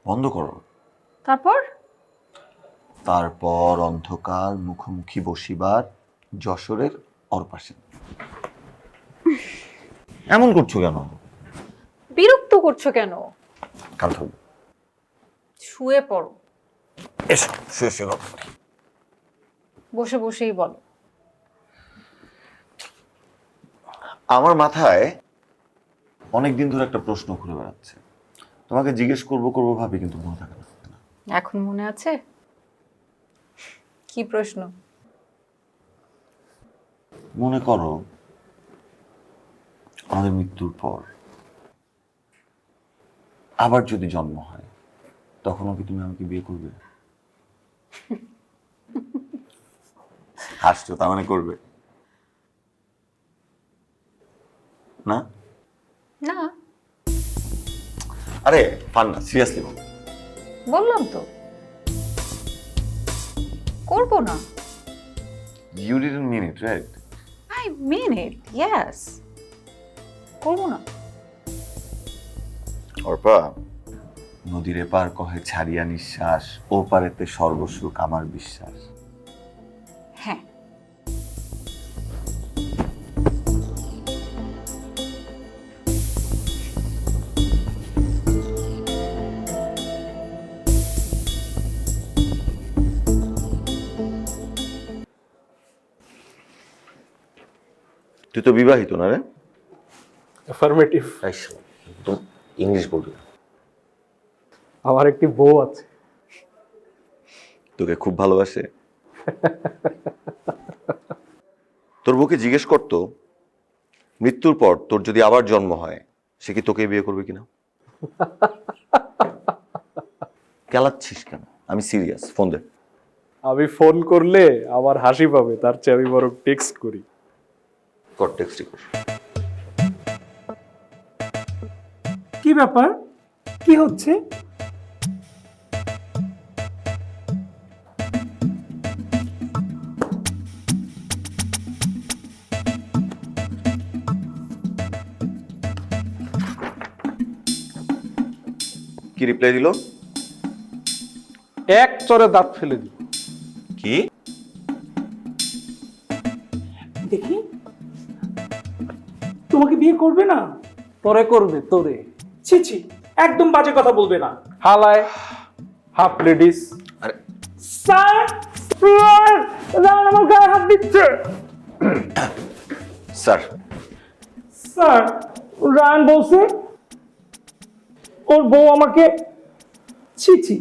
বন্ধ করো। তারপর তারপর অন্ধকার মুখোমুখি বসিবার যশোরের অর্পাশে। এমন করছো কেন? বিরক্ত করছো কেন? কাল থাকবো। শুয়ে পড়ো। এসো শুয়ে শুয়ে গল্প করি। বসে বসেই বলো। আমার মাথায় অনেকদিন ধরে একটা প্রশ্ন ঘুরে বেড়াচ্ছে, তোমাকে জিজ্ঞেস করবো করবো ভাবি কিন্তু মনে থাকে না। এখন মনে আছে? কি প্রশ্ন? মনে করো আমাদের মৃত্যুর পর আবার যদি জন্ম হয়, তখনও কি তুমি আমাকে বিয়ে করবে? হাসছো, তার মানে করবে না? না, আরে ফান না, সিরিয়াসলি বল। বললাম তো করবো না। You didn't mean it, right? I mean it, yes. করবো না। অর্পা, নদীর এপার কহে ছাড়িয়া নিঃশ্বাস, ও পারেতে সর্বসুখ আমার বিশ্বাস। হ্যাঁ। তুই তো বিবাহিত না রে? অ্যাফার্মেটিভ। একদম ইংলিশ বলবি না। আমার একটি বউ আছে। তোকে খুব ভালোবাসে? তোর বউকে জিজ্ঞেস করতো মৃত্যুর পর তোর যদি আবার জন্ম হয়, সে কি তোকে বিয়ে করবে কিনা? কেলাচ্ছিস কেন? আমি সিরিয়াস, ফোন দে। আমি ফোন করলে আমার হাসি পাবে, তার চেয়ে আমি বরং টেক্সট করি। কর, টেক্সটই কর। কি ব্যাপার? কি হচ্ছে? কি রিপ্লাই দিল? এক চরে দাঁত ফেলে দিই। কি? দেখি, তোমাকে বিয়ে করবে না? তোরে করবে, তোরে। ছি ছি, একদম বাজে কথা বলবে না। হালায় হাফ লেডিস। আরে স্যার, স্যার, রান আমার গায়ে হাত দিচ্ছে। স্যার, স্যার, রান বলছে ওর বউ আমাকে। ছি ছি,